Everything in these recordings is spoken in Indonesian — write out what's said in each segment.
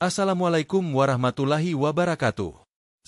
Assalamualaikum warahmatullahi wabarakatuh.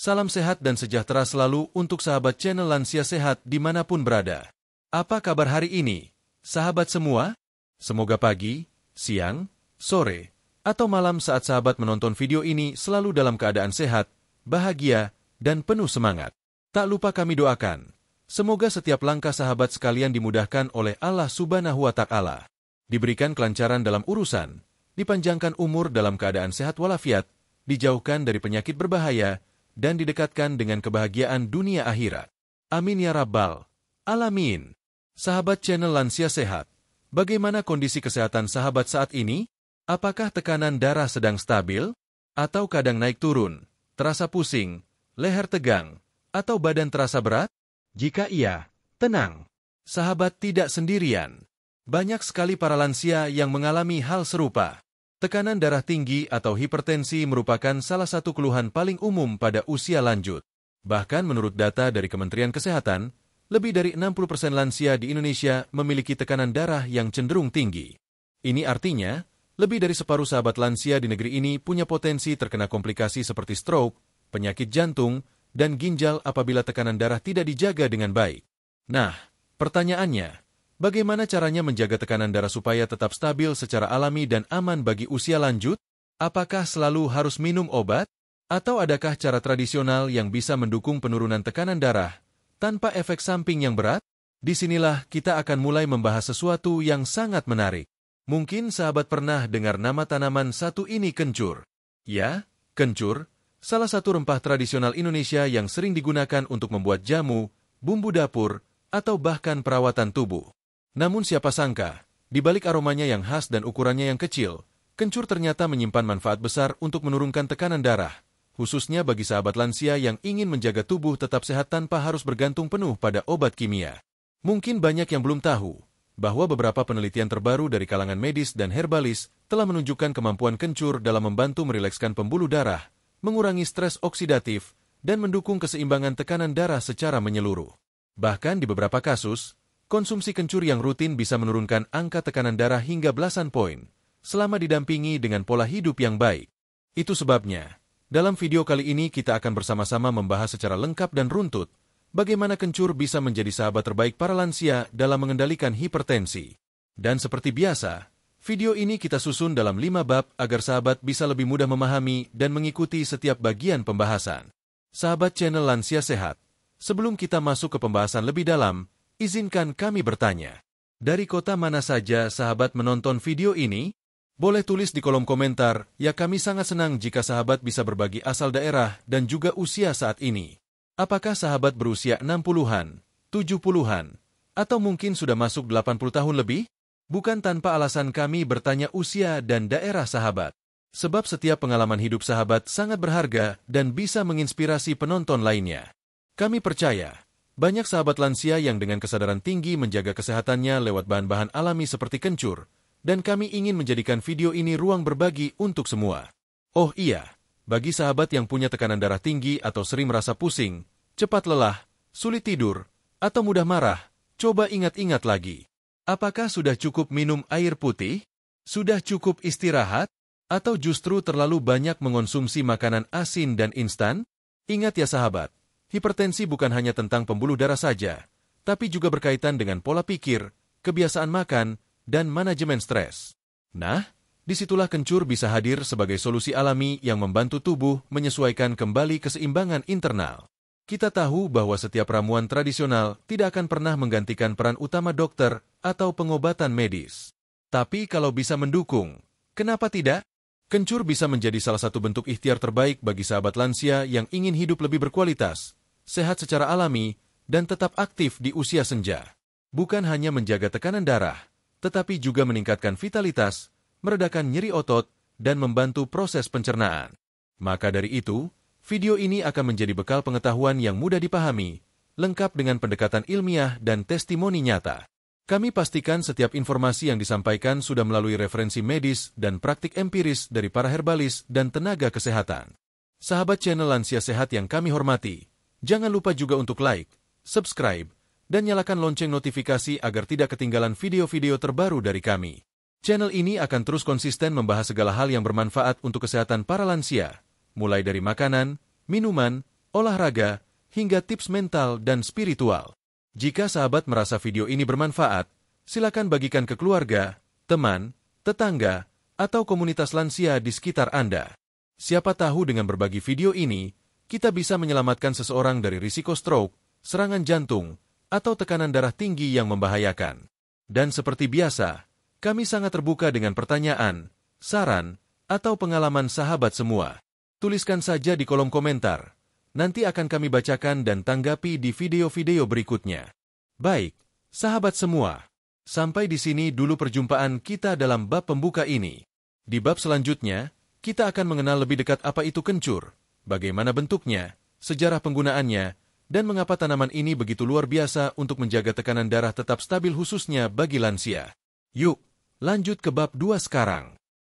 Salam sehat dan sejahtera selalu untuk sahabat channel Lansia Sehat dimanapun berada. Apa kabar hari ini, sahabat semua? Semoga pagi, siang, sore, atau malam saat sahabat menonton video ini selalu dalam keadaan sehat, bahagia, dan penuh semangat. Tak lupa kami doakan, semoga setiap langkah sahabat sekalian dimudahkan oleh Allah Subhanahu wa Ta'ala. Diberikan kelancaran dalam urusan, dipanjangkan umur dalam keadaan sehat walafiat, dijauhkan dari penyakit berbahaya, dan didekatkan dengan kebahagiaan dunia akhirat. Amin ya Rabbal Alamin. Sahabat channel Lansia Sehat, bagaimana kondisi kesehatan sahabat saat ini? Apakah tekanan darah sedang stabil? Atau kadang naik turun, terasa pusing, leher tegang, atau badan terasa berat? Jika iya, tenang. Sahabat tidak sendirian. Banyak sekali para lansia yang mengalami hal serupa. Tekanan darah tinggi atau hipertensi merupakan salah satu keluhan paling umum pada usia lanjut. Bahkan menurut data dari Kementerian Kesehatan, lebih dari 60% lansia di Indonesia memiliki tekanan darah yang cenderung tinggi. Ini artinya, lebih dari separuh sahabat lansia di negeri ini punya potensi terkena komplikasi seperti stroke, penyakit jantung, dan ginjal apabila tekanan darah tidak dijaga dengan baik. Nah, pertanyaannya, bagaimana caranya menjaga tekanan darah supaya tetap stabil secara alami dan aman bagi usia lanjut? Apakah selalu harus minum obat? Atau adakah cara tradisional yang bisa mendukung penurunan tekanan darah tanpa efek samping yang berat? Disinilah kita akan mulai membahas sesuatu yang sangat menarik. Mungkin sahabat pernah dengar nama tanaman satu ini kencur. Ya, kencur, salah satu rempah tradisional Indonesia yang sering digunakan untuk membuat jamu, bumbu dapur, atau bahkan perawatan tubuh. Namun siapa sangka, di balik aromanya yang khas dan ukurannya yang kecil, kencur ternyata menyimpan manfaat besar untuk menurunkan tekanan darah, khususnya bagi sahabat lansia yang ingin menjaga tubuh tetap sehat tanpa harus bergantung penuh pada obat kimia. Mungkin banyak yang belum tahu, bahwa beberapa penelitian terbaru dari kalangan medis dan herbalis telah menunjukkan kemampuan kencur dalam membantu merilekskan pembuluh darah, mengurangi stres oksidatif, dan mendukung keseimbangan tekanan darah secara menyeluruh. Bahkan di beberapa kasus, konsumsi kencur yang rutin bisa menurunkan angka tekanan darah hingga belasan poin, selama didampingi dengan pola hidup yang baik. Itu sebabnya, dalam video kali ini kita akan bersama-sama membahas secara lengkap dan runtut, bagaimana kencur bisa menjadi sahabat terbaik para lansia dalam mengendalikan hipertensi. Dan seperti biasa, video ini kita susun dalam 5 bab agar sahabat bisa lebih mudah memahami dan mengikuti setiap bagian pembahasan. Sahabat channel Lansia Sehat, sebelum kita masuk ke pembahasan lebih dalam, izinkan kami bertanya. Dari kota mana saja sahabat menonton video ini? Boleh tulis di kolom komentar, ya kami sangat senang jika sahabat bisa berbagi asal daerah dan juga usia saat ini. Apakah sahabat berusia 60-an, 70-an, atau mungkin sudah masuk 80 tahun lebih? Bukan tanpa alasan kami bertanya usia dan daerah sahabat. Sebab setiap pengalaman hidup sahabat sangat berharga dan bisa menginspirasi penonton lainnya. Kami percaya, banyak sahabat lansia yang dengan kesadaran tinggi menjaga kesehatannya lewat bahan-bahan alami seperti kencur, dan kami ingin menjadikan video ini ruang berbagi untuk semua. Oh iya, bagi sahabat yang punya tekanan darah tinggi atau sering merasa pusing, cepat lelah, sulit tidur, atau mudah marah, coba ingat-ingat lagi. Apakah sudah cukup minum air putih? Sudah cukup istirahat? Atau justru terlalu banyak mengonsumsi makanan asin dan instan? Ingat ya sahabat, hipertensi bukan hanya tentang pembuluh darah saja, tapi juga berkaitan dengan pola pikir, kebiasaan makan, dan manajemen stres. Nah, disitulah kencur bisa hadir sebagai solusi alami yang membantu tubuh menyesuaikan kembali keseimbangan internal. Kita tahu bahwa setiap ramuan tradisional tidak akan pernah menggantikan peran utama dokter atau pengobatan medis. Tapi kalau bisa mendukung, kenapa tidak? Kencur bisa menjadi salah satu bentuk ikhtiar terbaik bagi sahabat lansia yang ingin hidup lebih berkualitas, sehat secara alami, dan tetap aktif di usia senja. Bukan hanya menjaga tekanan darah, tetapi juga meningkatkan vitalitas, meredakan nyeri otot, dan membantu proses pencernaan. Maka dari itu, video ini akan menjadi bekal pengetahuan yang mudah dipahami, lengkap dengan pendekatan ilmiah dan testimoni nyata. Kami pastikan setiap informasi yang disampaikan sudah melalui referensi medis dan praktik empiris dari para herbalis dan tenaga kesehatan. Sahabat channel Lansia Sehat yang kami hormati, jangan lupa juga untuk like, subscribe, dan nyalakan lonceng notifikasi agar tidak ketinggalan video-video terbaru dari kami. Channel ini akan terus konsisten membahas segala hal yang bermanfaat untuk kesehatan para lansia, mulai dari makanan, minuman, olahraga, hingga tips mental dan spiritual. Jika sahabat merasa video ini bermanfaat, silakan bagikan ke keluarga, teman, tetangga, atau komunitas lansia di sekitar Anda. Siapa tahu dengan berbagi video ini, kita bisa menyelamatkan seseorang dari risiko stroke, serangan jantung, atau tekanan darah tinggi yang membahayakan. Dan seperti biasa, kami sangat terbuka dengan pertanyaan, saran, atau pengalaman sahabat semua. Tuliskan saja di kolom komentar. Nanti akan kami bacakan dan tanggapi di video-video berikutnya. Baik, sahabat semua. Sampai di sini dulu perjumpaan kita dalam bab pembuka ini. Di bab selanjutnya, kita akan mengenal lebih dekat apa itu kencur, bagaimana bentuknya, sejarah penggunaannya, dan mengapa tanaman ini begitu luar biasa untuk menjaga tekanan darah tetap stabil khususnya bagi lansia. Yuk, lanjut ke bab 2 sekarang.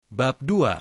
Bab 2.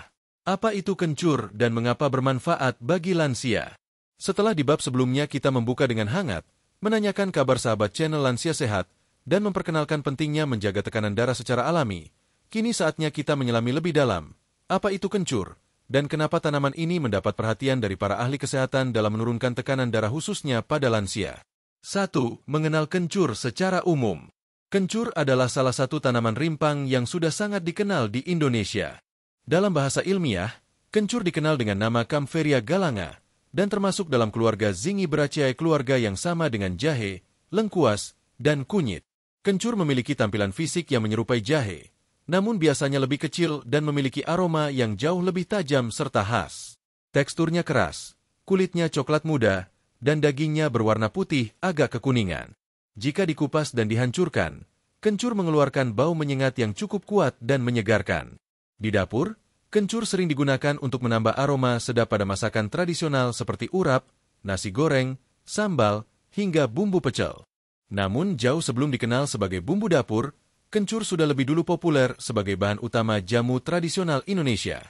Apa itu kencur dan mengapa bermanfaat bagi lansia? Setelah di bab sebelumnya kita membuka dengan hangat, menanyakan kabar sahabat channel Lansia Sehat, dan memperkenalkan pentingnya menjaga tekanan darah secara alami, kini saatnya kita menyelami lebih dalam. Apa itu kencur? Dan kenapa tanaman ini mendapat perhatian dari para ahli kesehatan dalam menurunkan tekanan darah khususnya pada lansia? 1. Mengenal kencur secara umum. Kencur adalah salah satu tanaman rimpang yang sudah sangat dikenal di Indonesia. Dalam bahasa ilmiah, kencur dikenal dengan nama Kaempferia galanga, dan termasuk dalam keluarga Zingiberaceae, keluarga yang sama dengan jahe, lengkuas, dan kunyit. Kencur memiliki tampilan fisik yang menyerupai jahe, namun biasanya lebih kecil dan memiliki aroma yang jauh lebih tajam serta khas. Teksturnya keras, kulitnya coklat muda, dan dagingnya berwarna putih agak kekuningan. Jika dikupas dan dihancurkan, kencur mengeluarkan bau menyengat yang cukup kuat dan menyegarkan. Di dapur, kencur sering digunakan untuk menambah aroma sedap pada masakan tradisional seperti urap, nasi goreng, sambal, hingga bumbu pecel. Namun jauh sebelum dikenal sebagai bumbu dapur, kencur sudah lebih dulu populer sebagai bahan utama jamu tradisional Indonesia.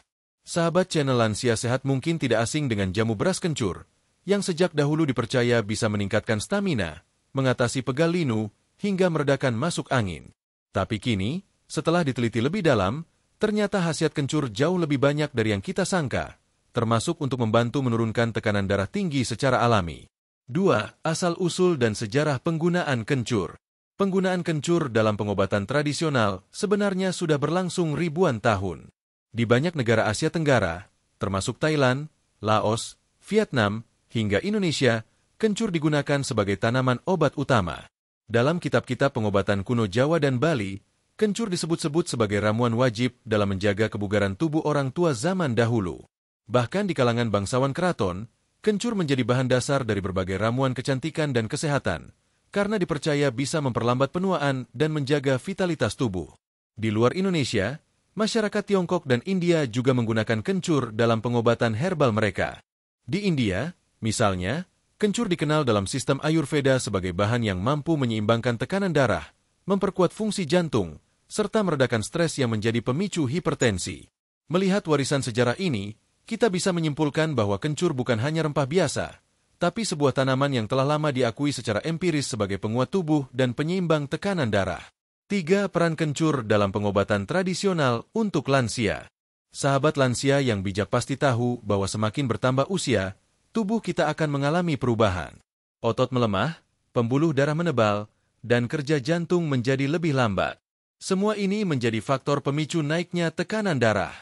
Sahabat channel Lansia Sehat mungkin tidak asing dengan jamu beras kencur, yang sejak dahulu dipercaya bisa meningkatkan stamina, mengatasi pegal linu, hingga meredakan masuk angin. Tapi kini, setelah diteliti lebih dalam, ternyata khasiat kencur jauh lebih banyak dari yang kita sangka, termasuk untuk membantu menurunkan tekanan darah tinggi secara alami. 2. Asal-usul dan sejarah penggunaan kencur. Penggunaan kencur dalam pengobatan tradisional sebenarnya sudah berlangsung ribuan tahun. Di banyak negara Asia Tenggara, termasuk Thailand, Laos, Vietnam, hingga Indonesia, kencur digunakan sebagai tanaman obat utama. Dalam kitab-kitab pengobatan kuno Jawa dan Bali, kencur disebut-sebut sebagai ramuan wajib dalam menjaga kebugaran tubuh orang tua zaman dahulu. Bahkan di kalangan bangsawan keraton, kencur menjadi bahan dasar dari berbagai ramuan kecantikan dan kesehatan, karena dipercaya bisa memperlambat penuaan dan menjaga vitalitas tubuh. Di luar Indonesia, masyarakat Tiongkok dan India juga menggunakan kencur dalam pengobatan herbal mereka. Di India, misalnya, kencur dikenal dalam sistem Ayurveda sebagai bahan yang mampu menyeimbangkan tekanan darah, memperkuat fungsi jantung, serta meredakan stres yang menjadi pemicu hipertensi. Melihat warisan sejarah ini, kita bisa menyimpulkan bahwa kencur bukan hanya rempah biasa, tapi sebuah tanaman yang telah lama diakui secara empiris sebagai penguat tubuh dan penyeimbang tekanan darah. 3. Peran kencur dalam pengobatan tradisional untuk lansia. Sahabat lansia yang bijak pasti tahu bahwa semakin bertambah usia, tubuh kita akan mengalami perubahan. Otot melemah, pembuluh darah menebal, dan kerja jantung menjadi lebih lambat. Semua ini menjadi faktor pemicu naiknya tekanan darah.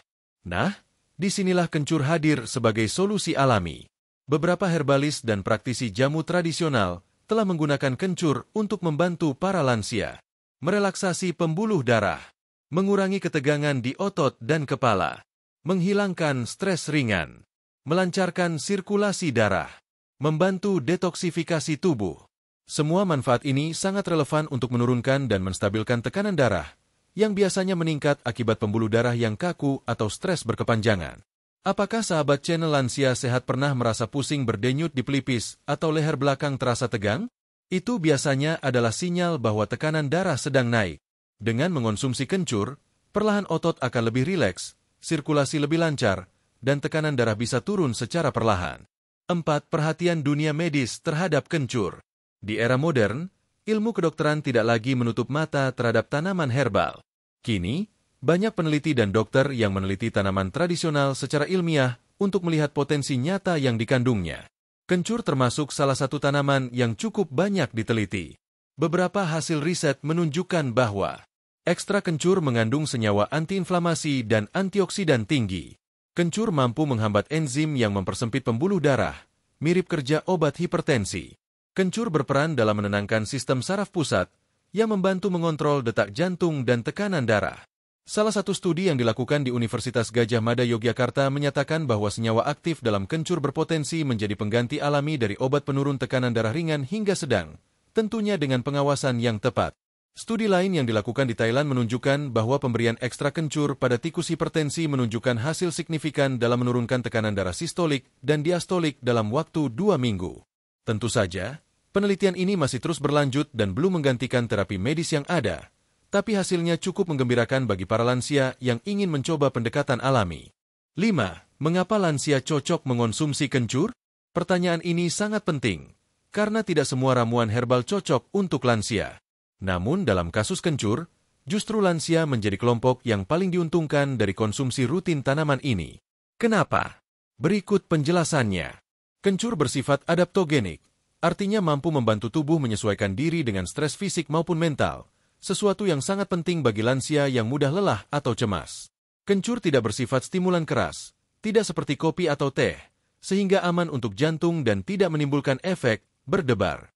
Nah, disinilah kencur hadir sebagai solusi alami. Beberapa herbalis dan praktisi jamu tradisional telah menggunakan kencur untuk membantu para lansia merelaksasi pembuluh darah, mengurangi ketegangan di otot dan kepala, menghilangkan stres ringan, melancarkan sirkulasi darah, membantu detoksifikasi tubuh. Semua manfaat ini sangat relevan untuk menurunkan dan menstabilkan tekanan darah yang biasanya meningkat akibat pembuluh darah yang kaku atau stres berkepanjangan. Apakah sahabat channel Lansia Sehat pernah merasa pusing berdenyut di pelipis atau leher belakang terasa tegang? Itu biasanya adalah sinyal bahwa tekanan darah sedang naik. Dengan mengonsumsi kencur, perlahan otot akan lebih rileks, sirkulasi lebih lancar, dan tekanan darah bisa turun secara perlahan. 4. Perhatian dunia medis terhadap kencur. Di era modern, ilmu kedokteran tidak lagi menutup mata terhadap tanaman herbal. Kini, Banyak peneliti dan dokter yang meneliti tanaman tradisional secara ilmiah untuk melihat potensi nyata yang dikandungnya. Kencur termasuk salah satu tanaman yang cukup banyak diteliti. Beberapa hasil riset menunjukkan bahwa ekstrak kencur mengandung senyawa antiinflamasi dan antioksidan tinggi. Kencur mampu menghambat enzim yang mempersempit pembuluh darah, mirip kerja obat hipertensi. Kencur berperan dalam menenangkan sistem saraf pusat yang membantu mengontrol detak jantung dan tekanan darah. Salah satu studi yang dilakukan di Universitas Gadjah Mada Yogyakarta menyatakan bahwa senyawa aktif dalam kencur berpotensi menjadi pengganti alami dari obat penurun tekanan darah ringan hingga sedang, tentunya dengan pengawasan yang tepat. Studi lain yang dilakukan di Thailand menunjukkan bahwa pemberian ekstrak kencur pada tikus hipertensi menunjukkan hasil signifikan dalam menurunkan tekanan darah sistolik dan diastolik dalam waktu 2 minggu. Tentu saja, penelitian ini masih terus berlanjut dan belum menggantikan terapi medis yang ada, tapi hasilnya cukup menggembirakan bagi para lansia yang ingin mencoba pendekatan alami. 5. Mengapa lansia cocok mengonsumsi kencur? Pertanyaan ini sangat penting, karena tidak semua ramuan herbal cocok untuk lansia. Namun dalam kasus kencur, justru lansia menjadi kelompok yang paling diuntungkan dari konsumsi rutin tanaman ini. Kenapa? Berikut penjelasannya. Kencur bersifat adaptogenik, artinya mampu membantu tubuh menyesuaikan diri dengan stres fisik maupun mental, sesuatu yang sangat penting bagi lansia yang mudah lelah atau cemas. Kencur tidak bersifat stimulan keras, tidak seperti kopi atau teh, sehingga aman untuk jantung dan tidak menimbulkan efek berdebar.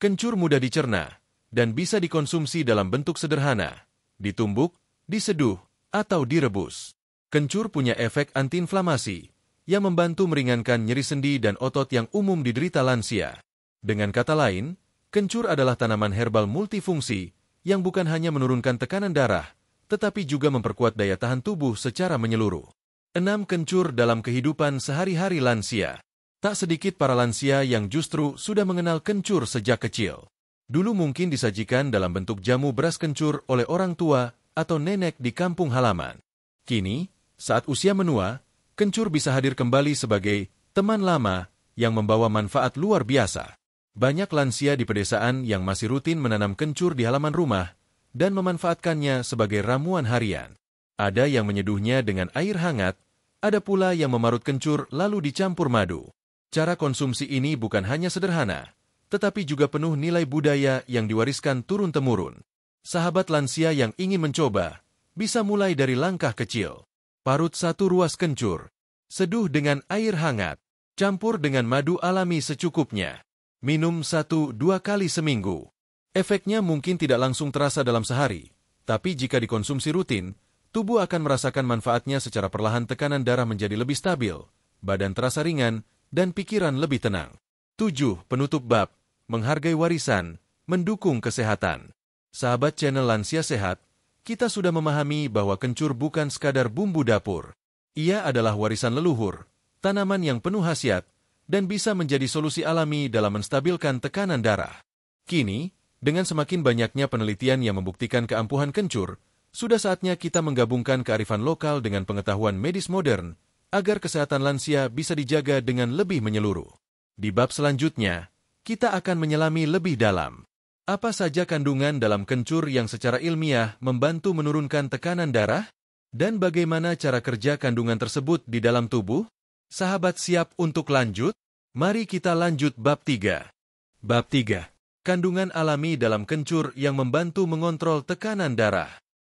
Kencur mudah dicerna dan bisa dikonsumsi dalam bentuk sederhana, ditumbuk, diseduh, atau direbus. Kencur punya efek antiinflamasi yang membantu meringankan nyeri sendi dan otot yang umum diderita lansia. Dengan kata lain, kencur adalah tanaman herbal multifungsi yang bukan hanya menurunkan tekanan darah, tetapi juga memperkuat daya tahan tubuh secara menyeluruh. 6. Kencur dalam kehidupan sehari-hari lansia. Tak sedikit para lansia yang justru sudah mengenal kencur sejak kecil. Dulu mungkin disajikan dalam bentuk jamu beras kencur oleh orang tua atau nenek di kampung halaman. Kini, saat usia menua, kencur bisa hadir kembali sebagai teman lama yang membawa manfaat luar biasa. Banyak lansia di pedesaan yang masih rutin menanam kencur di halaman rumah dan memanfaatkannya sebagai ramuan harian. Ada yang menyeduhnya dengan air hangat, ada pula yang memarut kencur lalu dicampur madu. Cara konsumsi ini bukan hanya sederhana, tetapi juga penuh nilai budaya yang diwariskan turun-temurun. Sahabat lansia yang ingin mencoba, bisa mulai dari langkah kecil. Parut 1 ruas kencur. Seduh dengan air hangat. Campur dengan madu alami secukupnya. Minum 1-2 kali seminggu. Efeknya mungkin tidak langsung terasa dalam sehari, tapi jika dikonsumsi rutin, tubuh akan merasakan manfaatnya secara perlahan. Tekanan darah menjadi lebih stabil, badan terasa ringan, dan pikiran lebih tenang. 7. Penutup bab. Menghargai warisan, mendukung kesehatan. Sahabat channel Lansia Sehat, kita sudah memahami bahwa kencur bukan sekadar bumbu dapur. Ia adalah warisan leluhur, tanaman yang penuh khasiat, dan bisa menjadi solusi alami dalam menstabilkan tekanan darah. Kini, dengan semakin banyaknya penelitian yang membuktikan keampuhan kencur, sudah saatnya kita menggabungkan kearifan lokal dengan pengetahuan medis modern, agar kesehatan lansia bisa dijaga dengan lebih menyeluruh. Di bab selanjutnya, kita akan menyelami lebih dalam. Apa saja kandungan dalam kencur yang secara ilmiah membantu menurunkan tekanan darah? Dan bagaimana cara kerja kandungan tersebut di dalam tubuh? Sahabat siap untuk lanjut? Mari kita lanjut bab 3. Bab 3. Kandungan alami dalam kencur yang membantu mengontrol tekanan darah.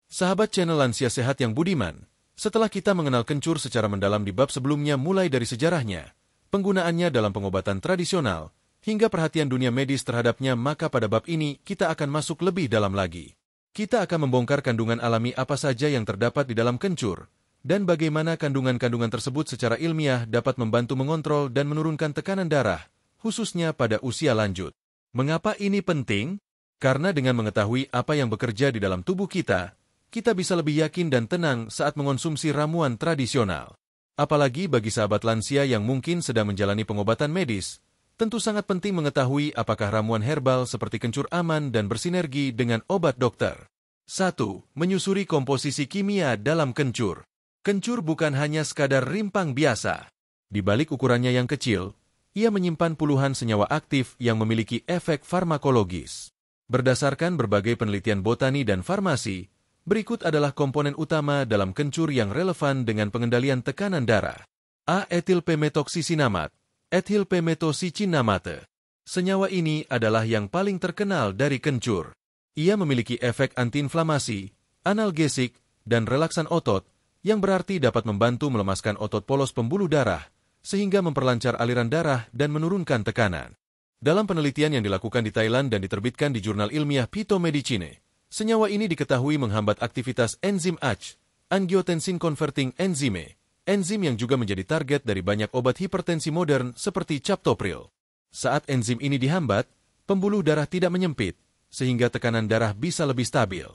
Sahabat channel Lansia Sehat yang budiman, setelah kita mengenal kencur secara mendalam di bab sebelumnya mulai dari sejarahnya, penggunaannya dalam pengobatan tradisional, hingga perhatian dunia medis terhadapnya, maka pada bab ini kita akan masuk lebih dalam lagi. Kita akan membongkar kandungan alami apa saja yang terdapat di dalam kencur, dan bagaimana kandungan-kandungan tersebut secara ilmiah dapat membantu mengontrol dan menurunkan tekanan darah, khususnya pada usia lanjut. Mengapa ini penting? Karena dengan mengetahui apa yang bekerja di dalam tubuh kita bisa lebih yakin dan tenang saat mengonsumsi ramuan tradisional. Apalagi bagi sahabat lansia yang mungkin sedang menjalani pengobatan medis, tentu sangat penting mengetahui apakah ramuan herbal seperti kencur aman dan bersinergi dengan obat dokter. 1. Menyusuri komposisi kimia dalam kencur. Kencur bukan hanya sekadar rimpang biasa. Di balik ukurannya yang kecil, ia menyimpan puluhan senyawa aktif yang memiliki efek farmakologis. Berdasarkan berbagai penelitian botani dan farmasi, Berikut adalah komponen utama dalam kencur yang relevan dengan pengendalian tekanan darah. A. Etilpemetoxycinamate, ethylpemetoxycinamate. Senyawa ini adalah yang paling terkenal dari kencur. Ia memiliki efek antiinflamasi, analgesik, dan relaksan otot, yang berarti dapat membantu melemaskan otot polos pembuluh darah, sehingga memperlancar aliran darah dan menurunkan tekanan. Dalam penelitian yang dilakukan di Thailand dan diterbitkan di jurnal ilmiah Phytomedicine, senyawa ini diketahui menghambat aktivitas enzim ACE, angiotensin converting enzyme, enzim yang juga menjadi target dari banyak obat hipertensi modern seperti captopril. Saat enzim ini dihambat, pembuluh darah tidak menyempit, sehingga tekanan darah bisa lebih stabil.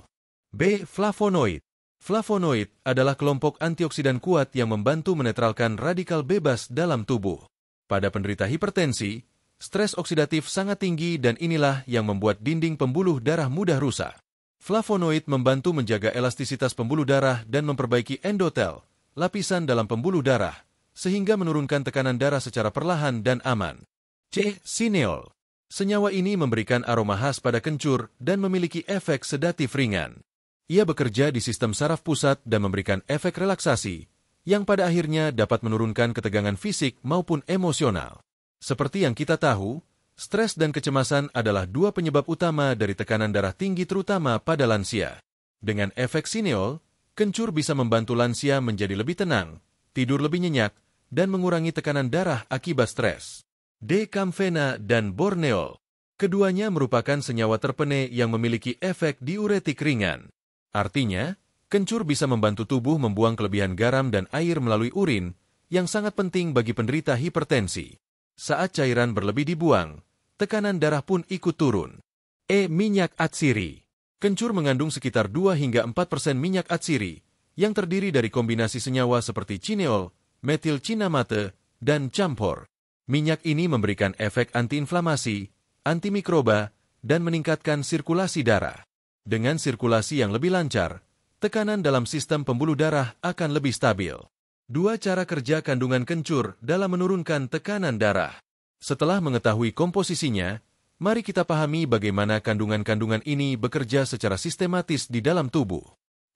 B. Flavonoid. Flavonoid adalah kelompok antioksidan kuat yang membantu menetralkan radikal bebas dalam tubuh. Pada penderita hipertensi, stres oksidatif sangat tinggi dan inilah yang membuat dinding pembuluh darah mudah rusak. Flavonoid membantu menjaga elastisitas pembuluh darah dan memperbaiki endotel, lapisan dalam pembuluh darah, sehingga menurunkan tekanan darah secara perlahan dan aman. C. Cineol. Senyawa ini memberikan aroma khas pada kencur dan memiliki efek sedatif ringan. Ia bekerja di sistem saraf pusat dan memberikan efek relaksasi, yang pada akhirnya dapat menurunkan ketegangan fisik maupun emosional. Seperti yang kita tahu, stres dan kecemasan adalah dua penyebab utama dari tekanan darah tinggi terutama pada lansia. Dengan efek Cineol, kencur bisa membantu lansia menjadi lebih tenang, tidur lebih nyenyak, dan mengurangi tekanan darah akibat stres. D. Camphena dan Borneol. Keduanya merupakan senyawa terpene yang memiliki efek diuretik ringan. Artinya, kencur bisa membantu tubuh membuang kelebihan garam dan air melalui urin, yang sangat penting bagi penderita hipertensi. Saat cairan berlebih dibuang, tekanan darah pun ikut turun. E. Minyak atsiri. Kencur mengandung sekitar 2 hingga 4% minyak atsiri, yang terdiri dari kombinasi senyawa seperti cineol, metilcinamate, dan camphor. Minyak ini memberikan efek antiinflamasi, antimikroba, dan meningkatkan sirkulasi darah. Dengan sirkulasi yang lebih lancar, tekanan dalam sistem pembuluh darah akan lebih stabil. 2 cara kerja kandungan kencur dalam menurunkan tekanan darah. Setelah mengetahui komposisinya, mari kita pahami bagaimana kandungan-kandungan ini bekerja secara sistematis di dalam tubuh.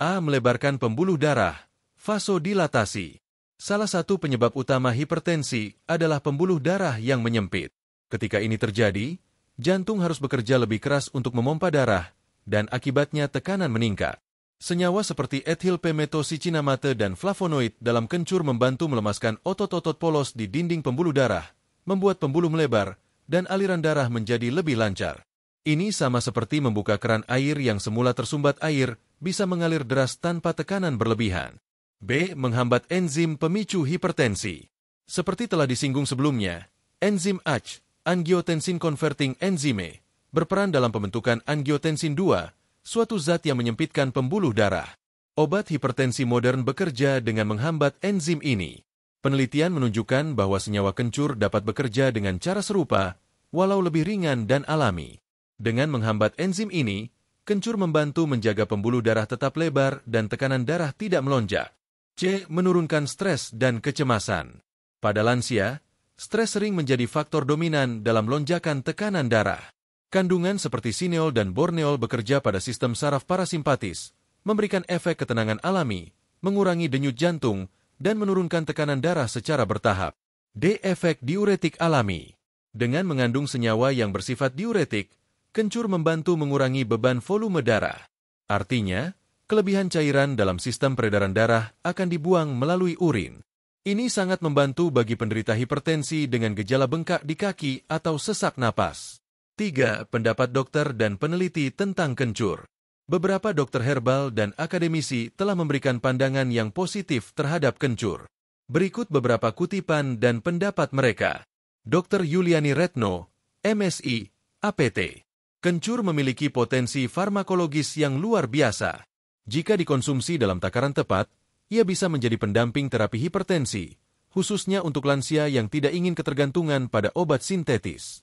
A. Melebarkan pembuluh darah, vasodilatasi. Salah satu penyebab utama hipertensi adalah pembuluh darah yang menyempit. Ketika ini terjadi, jantung harus bekerja lebih keras untuk memompa darah, dan akibatnya tekanan meningkat. Senyawa seperti ethylpemetoxycinamate dan flavonoid dalam kencur membantu melemaskan otot-otot polos di dinding pembuluh darah, membuat pembuluh melebar, dan aliran darah menjadi lebih lancar. Ini sama seperti membuka keran air yang semula tersumbat air, bisa mengalir deras tanpa tekanan berlebihan. B. Menghambat enzim pemicu hipertensi. Seperti telah disinggung sebelumnya, enzim ACE, angiotensin converting enzyme, berperan dalam pembentukan angiotensin II, suatu zat yang menyempitkan pembuluh darah. Obat hipertensi modern bekerja dengan menghambat enzim ini. Penelitian menunjukkan bahwa senyawa kencur dapat bekerja dengan cara serupa, walau lebih ringan dan alami. Dengan menghambat enzim ini, kencur membantu menjaga pembuluh darah tetap lebar dan tekanan darah tidak melonjak. C. Menurunkan stres dan kecemasan. Pada lansia, stres sering menjadi faktor dominan dalam lonjakan tekanan darah. Kandungan seperti cineol dan borneol bekerja pada sistem saraf parasimpatis, memberikan efek ketenangan alami, mengurangi denyut jantung, dan menurunkan tekanan darah secara bertahap. D. Efek diuretik alami. Dengan mengandung senyawa yang bersifat diuretik, kencur membantu mengurangi beban volume darah. Artinya, kelebihan cairan dalam sistem peredaran darah akan dibuang melalui urin. Ini sangat membantu bagi penderita hipertensi dengan gejala bengkak di kaki atau sesak napas. 3. Pendapat dokter dan peneliti tentang kencur. Beberapa dokter herbal dan akademisi telah memberikan pandangan yang positif terhadap kencur. Berikut beberapa kutipan dan pendapat mereka. Dr. Yuliani Retno, MSI, APT. Kencur memiliki potensi farmakologis yang luar biasa. Jika dikonsumsi dalam takaran tepat, ia bisa menjadi pendamping terapi hipertensi, khususnya untuk lansia yang tidak ingin ketergantungan pada obat sintetis.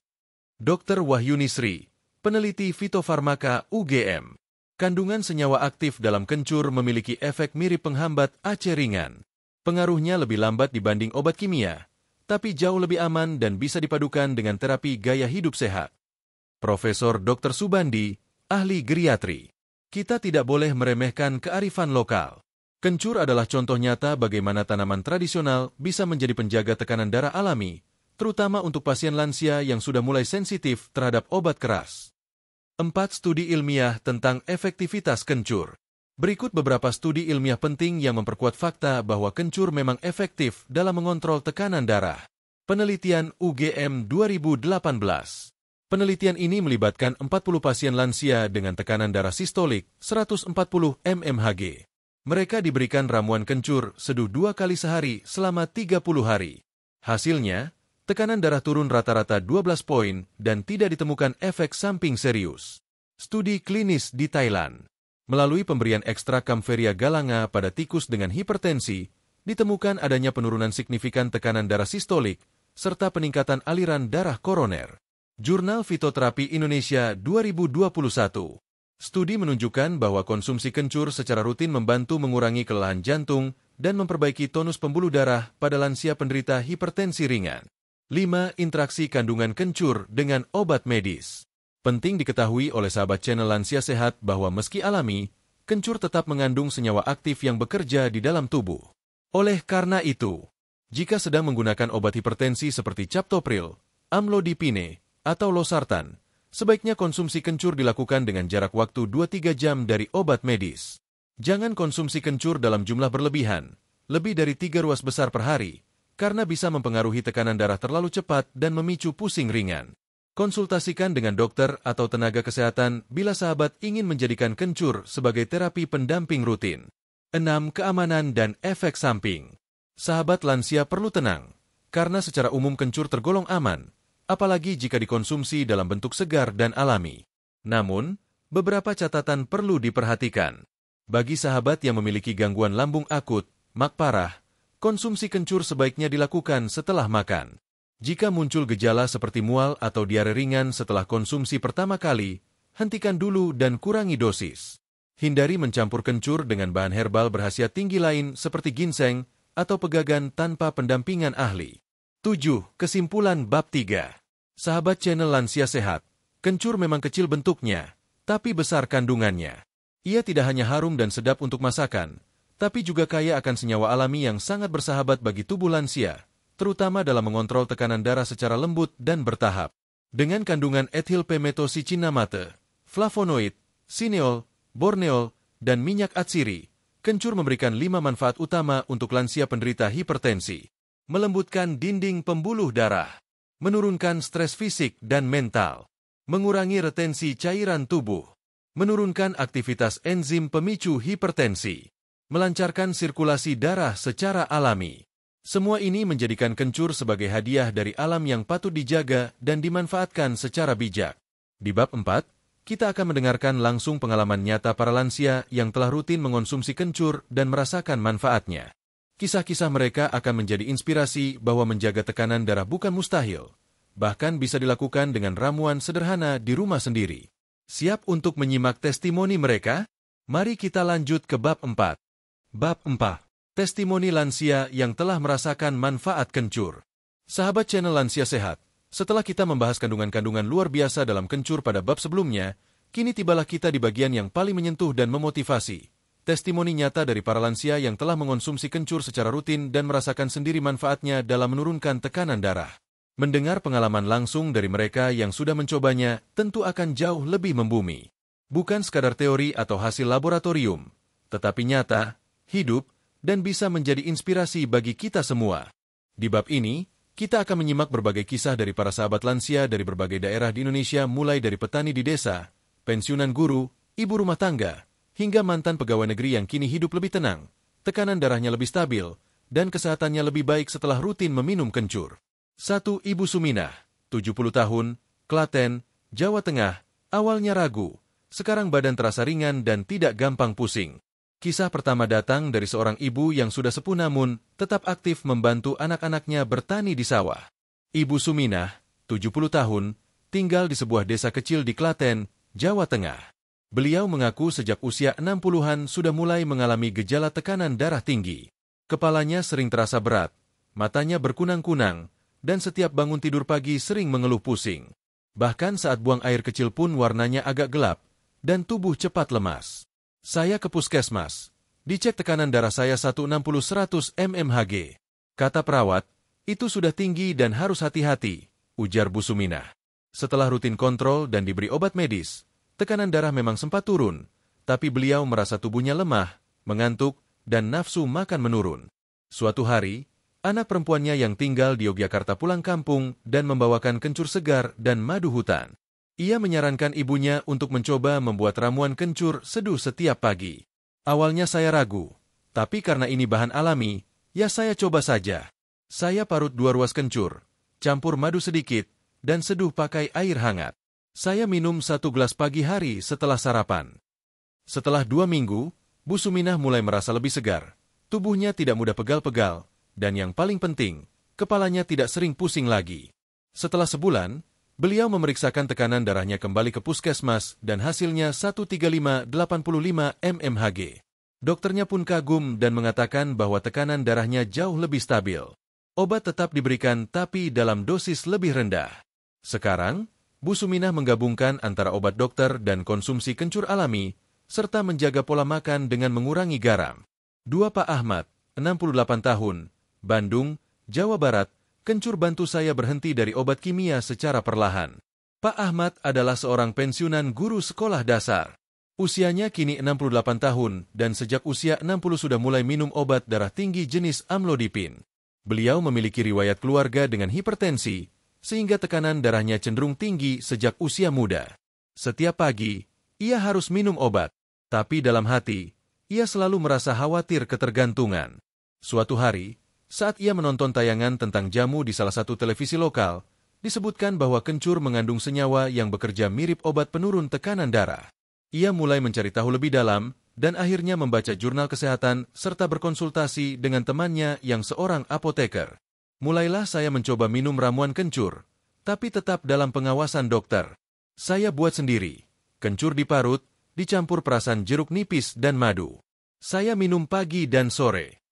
Dr. Wahyuni Sri, peneliti fitofarmaka UGM. Kandungan senyawa aktif dalam kencur memiliki efek mirip penghambat ACE ringan. Pengaruhnya lebih lambat dibanding obat kimia, tapi jauh lebih aman dan bisa dipadukan dengan terapi gaya hidup sehat. Profesor Dr. Subandi, ahli geriatri. Kita tidak boleh meremehkan kearifan lokal. Kencur adalah contoh nyata bagaimana tanaman tradisional bisa menjadi penjaga tekanan darah alami, terutama untuk pasien lansia yang sudah mulai sensitif terhadap obat keras. 4 studi ilmiah tentang efektivitas kencur. Berikut beberapa studi ilmiah penting yang memperkuat fakta bahwa kencur memang efektif dalam mengontrol tekanan darah. Penelitian UGM 2018. Penelitian ini melibatkan 40 pasien lansia dengan tekanan darah sistolik 140 mmHg. Mereka diberikan ramuan kencur seduh 2 kali sehari selama 30 hari. Hasilnya, tekanan darah turun rata-rata 12 poin dan tidak ditemukan efek samping serius. Studi klinis di Thailand. Melalui pemberian ekstrak Kaempferia galanga pada tikus dengan hipertensi, ditemukan adanya penurunan signifikan tekanan darah sistolik serta peningkatan aliran darah koroner. Jurnal Fitoterapi Indonesia 2021. Studi menunjukkan bahwa konsumsi kencur secara rutin membantu mengurangi kelelahan jantung dan memperbaiki tonus pembuluh darah pada lansia penderita hipertensi ringan. 5. Interaksi kandungan kencur dengan obat medis. Penting diketahui oleh sahabat channel Lansia Sehat bahwa meski alami, kencur tetap mengandung senyawa aktif yang bekerja di dalam tubuh. Oleh karena itu, jika sedang menggunakan obat hipertensi seperti captopril, amlodipine, atau losartan, sebaiknya konsumsi kencur dilakukan dengan jarak waktu 2-3 jam dari obat medis. Jangan konsumsi kencur dalam jumlah berlebihan, lebih dari 3 ruas besar per hari, karena bisa mempengaruhi tekanan darah terlalu cepat dan memicu pusing ringan. Konsultasikan dengan dokter atau tenaga kesehatan bila sahabat ingin menjadikan kencur sebagai terapi pendamping rutin. 6. Keamanan dan efek samping. Sahabat lansia perlu tenang, karena secara umum kencur tergolong aman, apalagi jika dikonsumsi dalam bentuk segar dan alami. Namun, beberapa catatan perlu diperhatikan. Bagi sahabat yang memiliki gangguan lambung akut, mak parah, konsumsi kencur sebaiknya dilakukan setelah makan. Jika muncul gejala seperti mual atau diare ringan setelah konsumsi pertama kali, hentikan dulu dan kurangi dosis. Hindari mencampur kencur dengan bahan herbal berkhasiat tinggi lain seperti ginseng atau pegagan tanpa pendampingan ahli. 7. Kesimpulan bab 3. Sahabat channel Lansia Sehat, kencur memang kecil bentuknya, tapi besar kandungannya. Ia tidak hanya harum dan sedap untuk masakan, tapi juga kaya akan senyawa alami yang sangat bersahabat bagi tubuh lansia, terutama dalam mengontrol tekanan darah secara lembut dan bertahap. Dengan kandungan ethylpemetoxycinamate, flavonoid, sineol, borneol, dan minyak atsiri, kencur memberikan 5 manfaat utama untuk lansia penderita hipertensi. Melembutkan dinding pembuluh darah, menurunkan stres fisik dan mental, mengurangi retensi cairan tubuh, menurunkan aktivitas enzim pemicu hipertensi, melancarkan sirkulasi darah secara alami. Semua ini menjadikan kencur sebagai hadiah dari alam yang patut dijaga dan dimanfaatkan secara bijak. Di bab 4, kita akan mendengarkan langsung pengalaman nyata para lansia yang telah rutin mengonsumsi kencur dan merasakan manfaatnya. Kisah-kisah mereka akan menjadi inspirasi bahwa menjaga tekanan darah bukan mustahil, bahkan bisa dilakukan dengan ramuan sederhana di rumah sendiri. Siap untuk menyimak testimoni mereka? Mari kita lanjut ke bab 4. Bab 4. Testimoni lansia yang telah merasakan manfaat kencur. Sahabat channel Lansia Sehat, setelah kita membahas kandungan-kandungan luar biasa dalam kencur pada bab sebelumnya, kini tibalah kita di bagian yang paling menyentuh dan memotivasi. Testimoni nyata dari para lansia yang telah mengonsumsi kencur secara rutin dan merasakan sendiri manfaatnya dalam menurunkan tekanan darah. Mendengar pengalaman langsung dari mereka yang sudah mencobanya tentu akan jauh lebih membumi. Bukan sekadar teori atau hasil laboratorium, tetapi nyata, hidup, dan bisa menjadi inspirasi bagi kita semua. Di bab ini, kita akan menyimak berbagai kisah dari para sahabat lansia dari berbagai daerah di Indonesia, mulai dari petani di desa, pensiunan guru, ibu rumah tangga, hingga mantan pegawai negeri yang kini hidup lebih tenang, tekanan darahnya lebih stabil, dan kesehatannya lebih baik setelah rutin meminum kencur. 1. Ibu Suminah, 70 tahun, Klaten, Jawa Tengah, awalnya ragu, sekarang badan terasa ringan dan tidak gampang pusing. Kisah pertama datang dari seorang ibu yang sudah sepuh namun tetap aktif membantu anak-anaknya bertani di sawah. Ibu Suminah, 70 tahun, tinggal di sebuah desa kecil di Klaten, Jawa Tengah. Beliau mengaku sejak usia 60-an sudah mulai mengalami gejala tekanan darah tinggi. Kepalanya sering terasa berat, matanya berkunang-kunang, dan setiap bangun tidur pagi sering mengeluh pusing. Bahkan saat buang air kecil pun warnanya agak gelap, dan tubuh cepat lemas. Saya ke puskesmas. Dicek tekanan darah saya 160/100 mmHg. Kata perawat, itu sudah tinggi dan harus hati-hati, ujar Bu Suminah. Setelah rutin kontrol dan diberi obat medis, tekanan darah memang sempat turun, tapi beliau merasa tubuhnya lemah, mengantuk, dan nafsu makan menurun. Suatu hari, anak perempuannya yang tinggal di Yogyakarta pulang kampung dan membawakan kencur segar dan madu hutan. Ia menyarankan ibunya untuk mencoba membuat ramuan kencur seduh setiap pagi. Awalnya saya ragu, tapi karena ini bahan alami, ya saya coba saja. Saya parut 2 ruas kencur, campur madu sedikit, dan seduh pakai air hangat. Saya minum 1 gelas pagi hari setelah sarapan. Setelah 2 minggu, Bu Suminah mulai merasa lebih segar. Tubuhnya tidak mudah pegal-pegal, dan yang paling penting, kepalanya tidak sering pusing lagi. Setelah sebulan, beliau memeriksakan tekanan darahnya kembali ke puskesmas dan hasilnya 135/85 mmHg. Dokternya pun kagum dan mengatakan bahwa tekanan darahnya jauh lebih stabil. Obat tetap diberikan tapi dalam dosis lebih rendah. Sekarang, Bu Suminah menggabungkan antara obat dokter dan konsumsi kencur alami, serta menjaga pola makan dengan mengurangi garam. 2 Pak Ahmad, 68 tahun, Bandung, Jawa Barat, kencur bantu saya berhenti dari obat kimia secara perlahan. Pak Ahmad adalah seorang pensiunan guru sekolah dasar. Usianya kini 68 tahun dan sejak usia 60 sudah mulai minum obat darah tinggi jenis amlodipin. Beliau memiliki riwayat keluarga dengan hipertensi, sehingga tekanan darahnya cenderung tinggi sejak usia muda. Setiap pagi, ia harus minum obat, tapi dalam hati, ia selalu merasa khawatir ketergantungan. Suatu hari, saat ia menonton tayangan tentang jamu di salah satu televisi lokal, disebutkan bahwa kencur mengandung senyawa yang bekerja mirip obat penurun tekanan darah. Ia mulai mencari tahu lebih dalam, dan akhirnya membaca jurnal kesehatan serta berkonsultasi dengan temannya yang seorang apoteker. Mulailah saya mencoba minum ramuan kencur, tapi tetap dalam pengawasan dokter. Saya buat sendiri. Kencur diparut, dicampur perasan jeruk nipis dan madu. Saya minum pagi dan sore.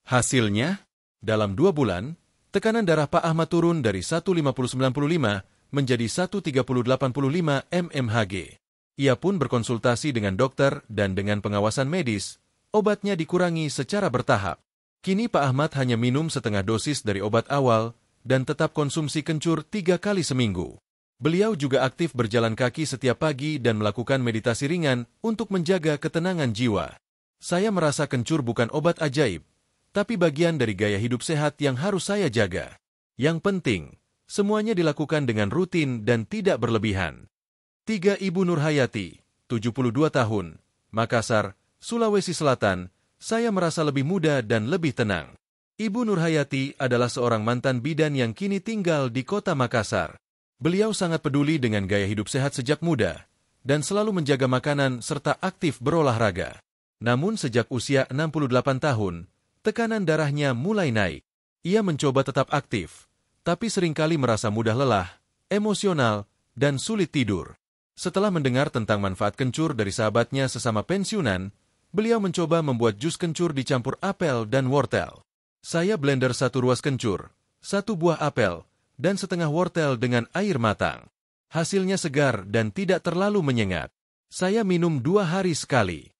Hasilnya, dalam 2 bulan, tekanan darah Pak Ahmad turun dari 150/95 menjadi 130/85 mmHg. Ia pun berkonsultasi dengan dokter dan dengan pengawasan medis, obatnya dikurangi secara bertahap. Kini Pak Ahmad hanya minum setengah dosis dari obat awal dan tetap konsumsi kencur 3 kali seminggu. Beliau juga aktif berjalan kaki setiap pagi dan melakukan meditasi ringan untuk menjaga ketenangan jiwa. Saya merasa kencur bukan obat ajaib, tapi bagian dari gaya hidup sehat yang harus saya jaga. Yang penting, semuanya dilakukan dengan rutin dan tidak berlebihan. 3 Ibu Nurhayati, 72 tahun, Makassar, Sulawesi Selatan, saya merasa lebih muda dan lebih tenang. Ibu Nurhayati adalah seorang mantan bidan yang kini tinggal di kota Makassar. Beliau sangat peduli dengan gaya hidup sehat sejak muda, dan selalu menjaga makanan serta aktif berolahraga. Namun sejak usia 68 tahun, tekanan darahnya mulai naik. Ia mencoba tetap aktif, tapi seringkali merasa mudah lelah, emosional, dan sulit tidur. Setelah mendengar tentang manfaat kencur dari sahabatnya sesama pensiunan, beliau mencoba membuat jus kencur dicampur apel dan wortel. Saya blender 1 ruas kencur, 1 buah apel, dan setengah wortel dengan air matang. Hasilnya segar dan tidak terlalu menyengat. Saya minum 2 hari sekali.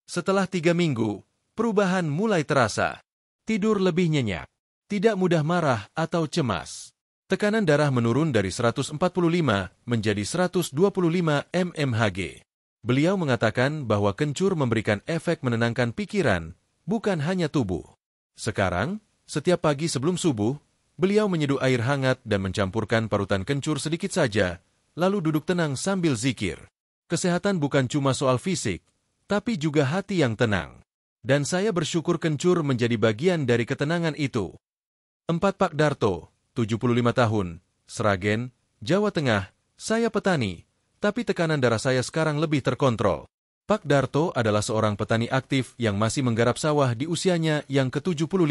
Setelah 3 minggu, perubahan mulai terasa. Tidur lebih nyenyak, tidak mudah marah atau cemas. Tekanan darah menurun dari 145 menjadi 125 mmHg. Beliau mengatakan bahwa kencur memberikan efek menenangkan pikiran, bukan hanya tubuh. Sekarang, setiap pagi sebelum subuh, beliau menyeduh air hangat dan mencampurkan parutan kencur sedikit saja, lalu duduk tenang sambil zikir. Kesehatan bukan cuma soal fisik, tapi juga hati yang tenang. Dan saya bersyukur kencur menjadi bagian dari ketenangan itu. 4 Pak Darto, 75 tahun, Sragen, Jawa Tengah, saya petani, tapi tekanan darah saya sekarang lebih terkontrol. Pak Darto adalah seorang petani aktif yang masih menggarap sawah di usianya yang ke-75.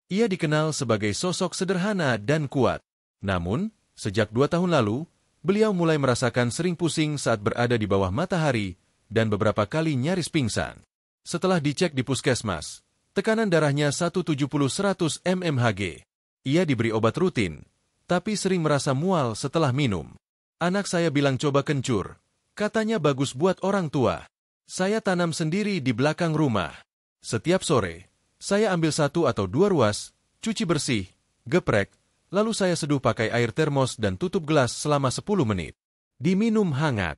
Ia dikenal sebagai sosok sederhana dan kuat. Namun, sejak 2 tahun lalu, beliau mulai merasakan sering pusing saat berada di bawah matahari dan beberapa kali nyaris pingsan. Setelah dicek di puskesmas, tekanan darahnya 170/100 mmHg. Ia diberi obat rutin, tapi sering merasa mual setelah minum. Anak saya bilang coba kencur, Katanya bagus buat orang tua. Saya tanam sendiri di belakang rumah. Setiap sore, saya ambil 1 atau 2 ruas, cuci bersih, geprek, lalu saya seduh pakai air termos dan tutup gelas selama 10 menit. Diminum hangat.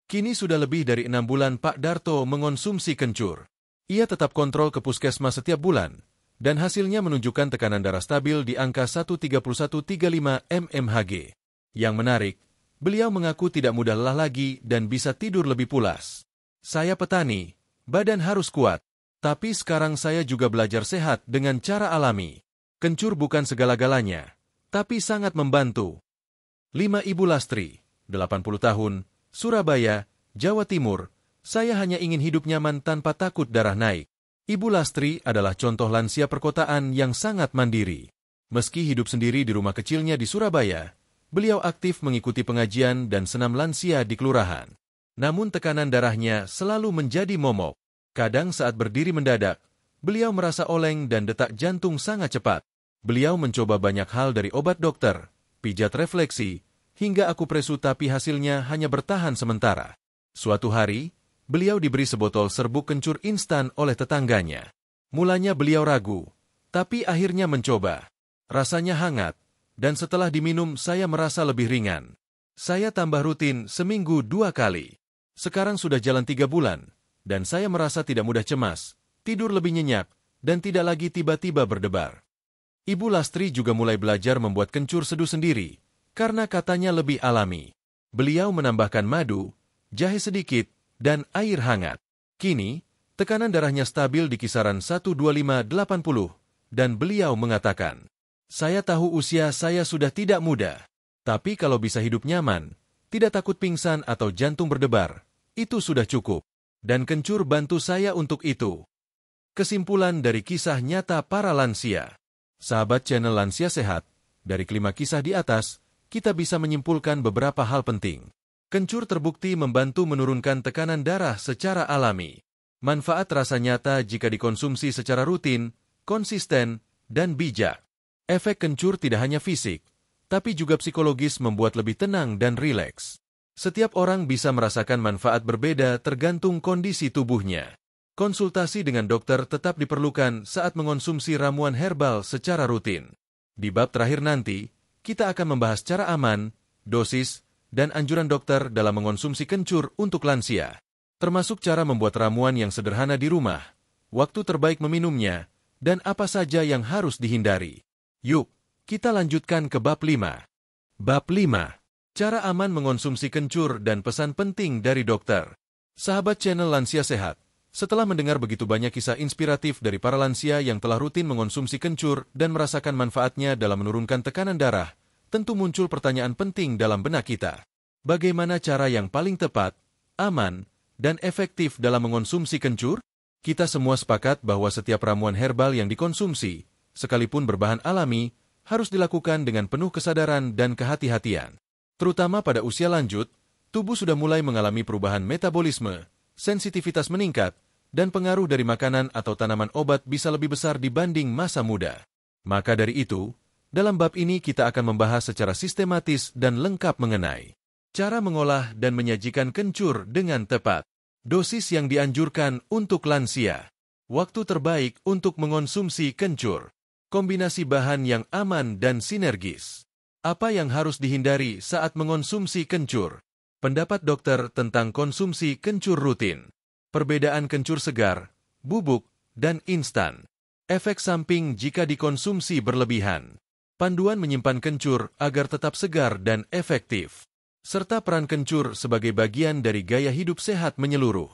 Kini sudah lebih dari 6 bulan Pak Darto mengonsumsi kencur. Ia tetap kontrol ke puskesmas setiap bulan, dan hasilnya menunjukkan tekanan darah stabil di angka 131/35 mmHg. Yang menarik, beliau mengaku tidak mudah lelah lagi dan bisa tidur lebih pulas. Saya petani, badan harus kuat, tapi sekarang saya juga belajar sehat dengan cara alami. Kencur bukan segala-galanya, tapi sangat membantu. 5 Ibu Lastri, 80 tahun, Surabaya, Jawa Timur. Saya hanya ingin hidup nyaman tanpa takut darah naik. Ibu Lastri adalah contoh lansia perkotaan yang sangat mandiri. Meski hidup sendiri di rumah kecilnya di Surabaya, beliau aktif mengikuti pengajian dan senam lansia di kelurahan. Namun tekanan darahnya selalu menjadi momok. Kadang saat berdiri mendadak, beliau merasa oleng dan detak jantung sangat cepat. Beliau mencoba banyak hal dari obat dokter, pijat refleksi, hingga akupresu tapi hasilnya hanya bertahan sementara. Suatu hari, beliau diberi sebotol serbuk kencur instan oleh tetangganya. Mulanya beliau ragu, tapi akhirnya mencoba. Rasanya hangat, dan setelah diminum saya merasa lebih ringan. Saya tambah rutin seminggu 2 kali. Sekarang sudah jalan 3 bulan, dan saya merasa tidak mudah cemas, tidur lebih nyenyak, dan tidak lagi tiba-tiba berdebar. Ibu Lastri juga mulai belajar membuat kencur seduh sendiri, karena katanya lebih alami. Beliau menambahkan madu, jahe sedikit, dan air hangat. Kini, tekanan darahnya stabil di kisaran 125/80, dan beliau mengatakan, "Saya tahu usia saya sudah tidak muda, tapi kalau bisa hidup nyaman, tidak takut pingsan atau jantung berdebar, itu sudah cukup, dan kencur bantu saya untuk itu." Kesimpulan dari kisah nyata para lansia. Sahabat channel Lansia Sehat, dari kelima kisah di atas, kita bisa menyimpulkan beberapa hal penting. Kencur terbukti membantu menurunkan tekanan darah secara alami. Manfaat terasa nyata jika dikonsumsi secara rutin, konsisten, dan bijak. Efek kencur tidak hanya fisik, tapi juga psikologis membuat lebih tenang dan rileks. Setiap orang bisa merasakan manfaat berbeda tergantung kondisi tubuhnya. Konsultasi dengan dokter tetap diperlukan saat mengonsumsi ramuan herbal secara rutin. Di bab terakhir nanti, kita akan membahas cara aman, dosis, dan anjuran dokter dalam mengonsumsi kencur untuk lansia. Termasuk cara membuat ramuan yang sederhana di rumah, waktu terbaik meminumnya, dan apa saja yang harus dihindari. Yuk, kita lanjutkan ke bab 5. Bab 5. Cara aman mengonsumsi kencur dan pesan penting dari dokter. Sahabat channel Lansia Sehat, setelah mendengar begitu banyak kisah inspiratif dari para lansia yang telah rutin mengonsumsi kencur dan merasakan manfaatnya dalam menurunkan tekanan darah, tentu muncul pertanyaan penting dalam benak kita. Bagaimana cara yang paling tepat, aman, dan efektif dalam mengonsumsi kencur? Kita semua sepakat bahwa setiap ramuan herbal yang dikonsumsi, sekalipun berbahan alami, harus dilakukan dengan penuh kesadaran dan kehati-hatian. Terutama pada usia lanjut, tubuh sudah mulai mengalami perubahan metabolisme, sensitivitas meningkat, dan pengaruh dari makanan atau tanaman obat bisa lebih besar dibanding masa muda. Maka dari itu, dalam bab ini kita akan membahas secara sistematis dan lengkap mengenai cara mengolah dan menyajikan kencur dengan tepat, dosis yang dianjurkan untuk lansia, waktu terbaik untuk mengonsumsi kencur, kombinasi bahan yang aman dan sinergis, apa yang harus dihindari saat mengonsumsi kencur, pendapat dokter tentang konsumsi kencur rutin, perbedaan kencur segar, bubuk, dan instan, efek samping jika dikonsumsi berlebihan, panduan menyimpan kencur agar tetap segar dan efektif, serta peran kencur sebagai bagian dari gaya hidup sehat menyeluruh.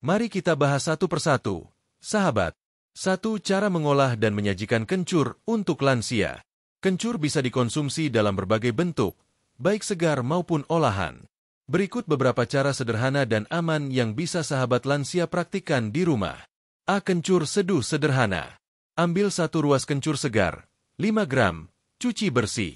Mari kita bahas satu persatu. Sahabat, 1. Cara mengolah dan menyajikan kencur untuk lansia. Kencur bisa dikonsumsi dalam berbagai bentuk, baik segar maupun olahan. Berikut beberapa cara sederhana dan aman yang bisa sahabat lansia praktikkan di rumah. A. Kencur seduh sederhana. Ambil 1 ruas kencur segar, 5 gram, cuci bersih.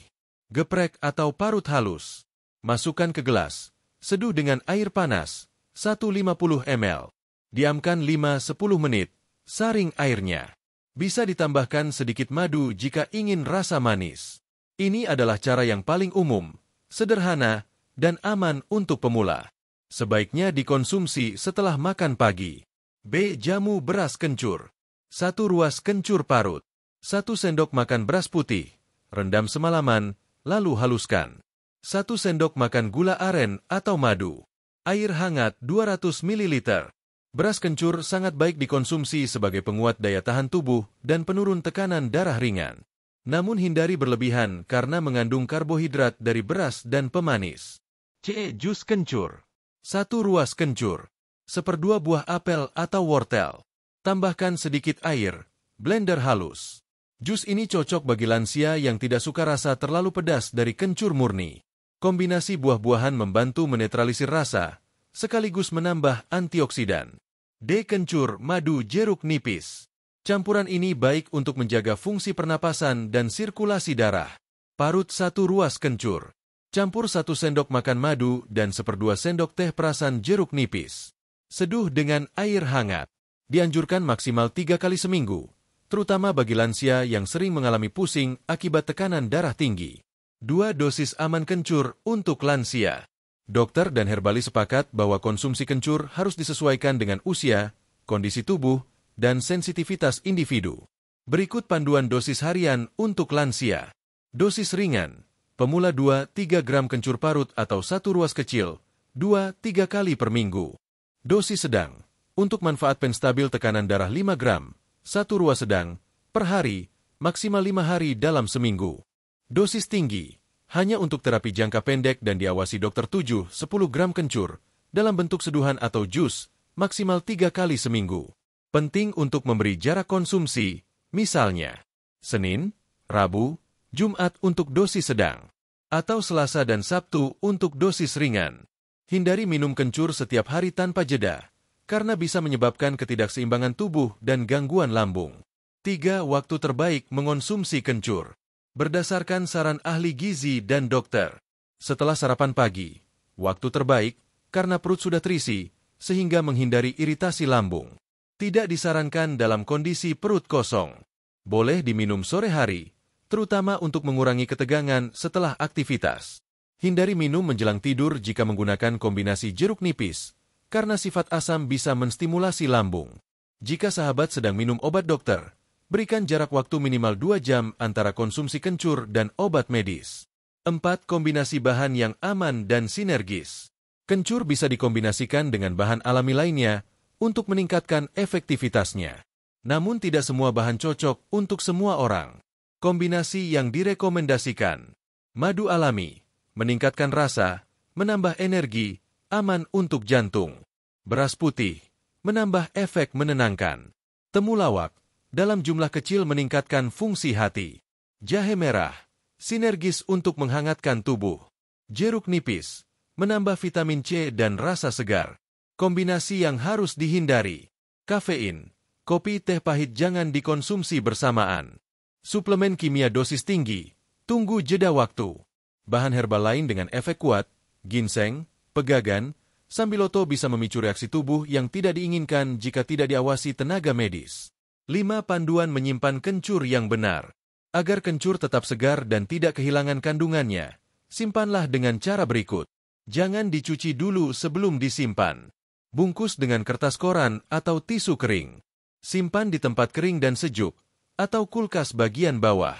Geprek atau parut halus. Masukkan ke gelas. Seduh dengan air panas, 150 ml. Diamkan 5-10 menit. Saring airnya. Bisa ditambahkan sedikit madu jika ingin rasa manis. Ini adalah cara yang paling umum, sederhana, dan aman untuk pemula. Sebaiknya dikonsumsi setelah makan pagi. B. Jamu beras kencur. 1 ruas kencur parut. 1 sendok makan beras putih. Rendam semalaman, lalu haluskan. 1 sendok makan gula aren atau madu. Air hangat 200 ml. Beras kencur sangat baik dikonsumsi sebagai penguat daya tahan tubuh dan penurun tekanan darah ringan. Namun hindari berlebihan karena mengandung karbohidrat dari beras dan pemanis. C. Jus kencur. 1 ruas kencur. 1/2 buah apel atau wortel. Tambahkan sedikit air, blender halus. Jus ini cocok bagi lansia yang tidak suka rasa terlalu pedas dari kencur murni. Kombinasi buah-buahan membantu menetralisir rasa, sekaligus menambah antioksidan. D. Kencur madu jeruk nipis. Campuran ini baik untuk menjaga fungsi pernapasan dan sirkulasi darah. Parut 1 ruas kencur. Campur 1 sendok makan madu dan 1/2 sendok teh perasan jeruk nipis. Seduh dengan air hangat. Dianjurkan maksimal 3 kali seminggu, terutama bagi lansia yang sering mengalami pusing akibat tekanan darah tinggi. 2 dosis aman kencur untuk lansia. Dokter dan herbalis sepakat bahwa konsumsi kencur harus disesuaikan dengan usia, kondisi tubuh, dan sensitivitas individu. Berikut panduan dosis harian untuk lansia. Dosis ringan. Pemula 2-3 gram kencur parut atau 1 ruas kecil, 2-3 kali per minggu. Dosis sedang. Untuk manfaat penstabil tekanan darah 5 gram, 1 ruas sedang, per hari, maksimal 5 hari dalam seminggu. Dosis tinggi. Hanya untuk terapi jangka pendek dan diawasi dokter 7-10 gram kencur, dalam bentuk seduhan atau jus, maksimal 3 kali seminggu. Penting untuk memberi jarak konsumsi, misalnya, Senin, Rabu, Jumat untuk dosis sedang, atau Selasa dan Sabtu untuk dosis ringan. Hindari minum kencur setiap hari tanpa jeda, karena bisa menyebabkan ketidakseimbangan tubuh dan gangguan lambung. 3 waktu terbaik mengonsumsi kencur. Berdasarkan saran ahli gizi dan dokter. Setelah sarapan pagi, waktu terbaik, karena perut sudah terisi, sehingga menghindari iritasi lambung. Tidak disarankan dalam kondisi perut kosong. Boleh diminum sore hari, terutama untuk mengurangi ketegangan setelah aktivitas. Hindari minum menjelang tidur jika menggunakan kombinasi jeruk nipis, karena sifat asam bisa menstimulasi lambung. Jika sahabat sedang minum obat dokter, berikan jarak waktu minimal 2 jam antara konsumsi kencur dan obat medis. 4 kombinasi bahan yang aman dan sinergis. Kencur bisa dikombinasikan dengan bahan alami lainnya untuk meningkatkan efektivitasnya. Namun tidak semua bahan cocok untuk semua orang. Kombinasi yang direkomendasikan. Madu alami, meningkatkan rasa, menambah energi, aman untuk jantung. Beras putih, menambah efek menenangkan. Temulawak, dalam jumlah kecil meningkatkan fungsi hati. Jahe merah, sinergis untuk menghangatkan tubuh. Jeruk nipis, menambah vitamin C dan rasa segar. Kombinasi yang harus dihindari. Kafein, kopi teh pahit jangan dikonsumsi bersamaan. Suplemen kimia dosis tinggi, tunggu jeda waktu. Bahan herbal lain dengan efek kuat, ginseng, pegagan, sambiloto bisa memicu reaksi tubuh yang tidak diinginkan jika tidak diawasi tenaga medis. 5 panduan menyimpan kencur yang benar. Agar kencur tetap segar dan tidak kehilangan kandungannya, simpanlah dengan cara berikut. Jangan dicuci dulu sebelum disimpan. Bungkus dengan kertas koran atau tisu kering. Simpan di tempat kering dan sejuk, atau kulkas bagian bawah.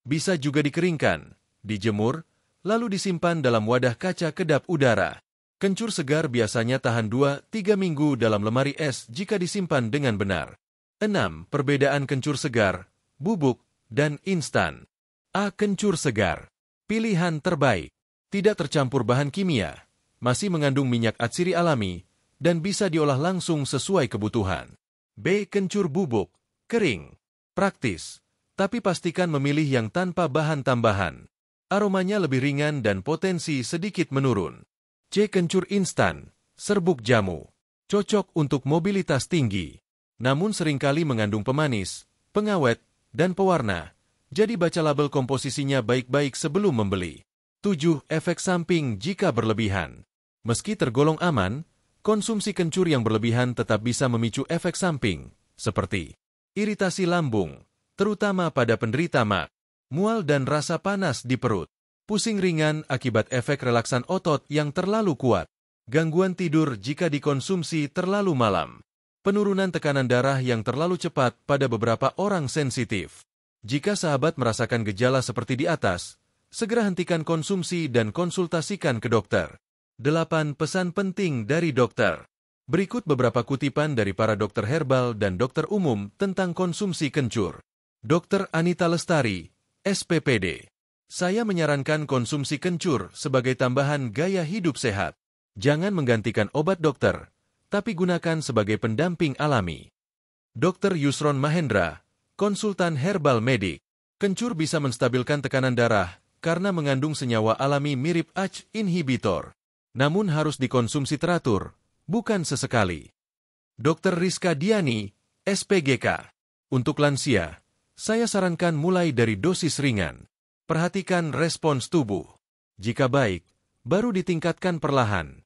Bisa juga dikeringkan, dijemur, lalu disimpan dalam wadah kaca kedap udara. Kencur segar biasanya tahan 2-3 minggu dalam lemari es jika disimpan dengan benar. 6. Perbedaan kencur segar, bubuk, dan instan. A. Kencur segar. Pilihan terbaik. Tidak tercampur bahan kimia, masih mengandung minyak atsiri alami, dan bisa diolah langsung sesuai kebutuhan. B. Kencur bubuk, kering. Praktis, tapi pastikan memilih yang tanpa bahan tambahan. Aromanya lebih ringan dan potensi sedikit menurun. C. Kencur instan, serbuk jamu. Cocok untuk mobilitas tinggi, namun seringkali mengandung pemanis, pengawet, dan pewarna. Jadi baca label komposisinya baik-baik sebelum membeli. 7. Efek samping jika berlebihan. Meski tergolong aman, konsumsi kencur yang berlebihan tetap bisa memicu efek samping, seperti iritasi lambung, terutama pada penderita MAG, mual dan rasa panas di perut, pusing ringan akibat efek relaksan otot yang terlalu kuat, gangguan tidur jika dikonsumsi terlalu malam, penurunan tekanan darah yang terlalu cepat pada beberapa orang sensitif. Jika sahabat merasakan gejala seperti di atas, segera hentikan konsumsi dan konsultasikan ke dokter. 8 pesan penting dari dokter. Berikut beberapa kutipan dari para dokter herbal dan dokter umum tentang konsumsi kencur. Dr. Anita Lestari, SPPD. Saya menyarankan konsumsi kencur sebagai tambahan gaya hidup sehat. Jangan menggantikan obat dokter, tapi gunakan sebagai pendamping alami. Dr. Yusron Mahendra, konsultan herbal medik. Kencur bisa menstabilkan tekanan darah karena mengandung senyawa alami mirip ACE inhibitor. Namun harus dikonsumsi teratur, bukan sesekali. Dr. Rizka Diani, SPGK. Untuk lansia, saya sarankan mulai dari dosis ringan. Perhatikan respons tubuh. Jika baik, baru ditingkatkan perlahan.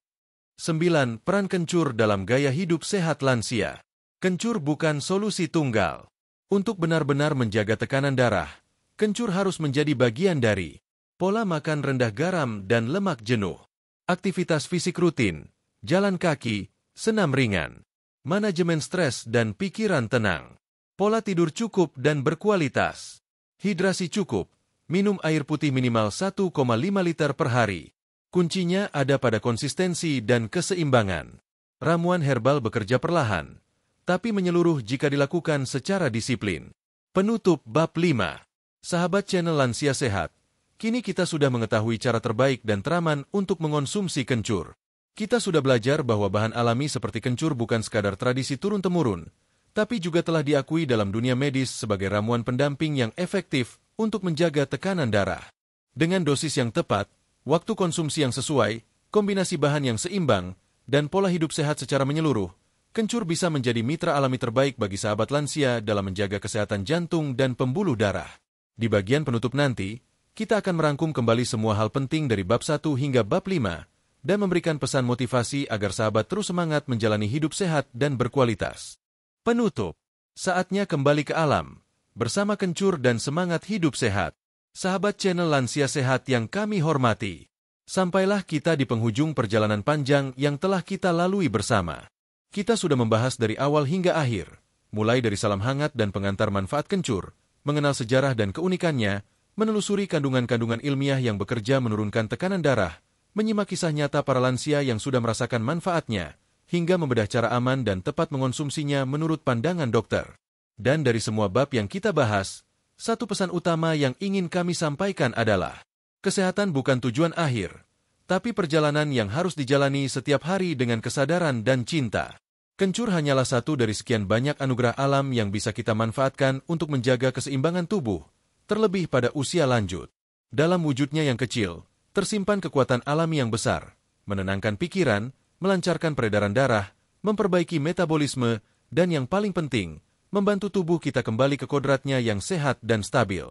9. Peran kencur dalam gaya hidup sehat lansia. Kencur bukan solusi tunggal. Untuk benar-benar menjaga tekanan darah, kencur harus menjadi bagian dari pola makan rendah garam dan lemak jenuh, aktivitas fisik rutin, jalan kaki, senam ringan, manajemen stres dan pikiran tenang, pola tidur cukup dan berkualitas, hidrasi cukup, minum air putih minimal 1,5 liter per hari. Kuncinya ada pada konsistensi dan keseimbangan. Ramuan herbal bekerja perlahan, tapi menyeluruh jika dilakukan secara disiplin. Penutup bab 5. Sahabat channel Lansia Sehat, kini kita sudah mengetahui cara terbaik dan teraman untuk mengonsumsi kencur. Kita sudah belajar bahwa bahan alami seperti kencur bukan sekadar tradisi turun-temurun, tapi juga telah diakui dalam dunia medis sebagai ramuan pendamping yang efektif untuk menjaga tekanan darah. Dengan dosis yang tepat, waktu konsumsi yang sesuai, kombinasi bahan yang seimbang, dan pola hidup sehat secara menyeluruh, kencur bisa menjadi mitra alami terbaik bagi sahabat lansia dalam menjaga kesehatan jantung dan pembuluh darah. Di bagian penutup nanti, kita akan merangkum kembali semua hal penting dari bab 1 hingga bab 5 dan memberikan pesan motivasi agar sahabat terus semangat menjalani hidup sehat dan berkualitas. Penutup. Saatnya kembali ke alam, bersama kencur dan semangat hidup sehat. Sahabat channel Lansia Sehat yang kami hormati, sampailah kita di penghujung perjalanan panjang yang telah kita lalui bersama. Kita sudah membahas dari awal hingga akhir, mulai dari salam hangat dan pengantar manfaat kencur, mengenal sejarah dan keunikannya, menelusuri kandungan-kandungan ilmiah yang bekerja menurunkan tekanan darah, menyimak kisah nyata para lansia yang sudah merasakan manfaatnya, hingga membedah cara aman dan tepat mengonsumsinya menurut pandangan dokter. Dan dari semua bab yang kita bahas, satu pesan utama yang ingin kami sampaikan adalah, kesehatan bukan tujuan akhir, tapi perjalanan yang harus dijalani setiap hari dengan kesadaran dan cinta. Kencur hanyalah satu dari sekian banyak anugerah alam yang bisa kita manfaatkan untuk menjaga keseimbangan tubuh, terlebih pada usia lanjut. Dalam wujudnya yang kecil, tersimpan kekuatan alami yang besar, menenangkan pikiran, melancarkan peredaran darah, memperbaiki metabolisme, dan yang paling penting, membantu tubuh kita kembali ke kodratnya yang sehat dan stabil.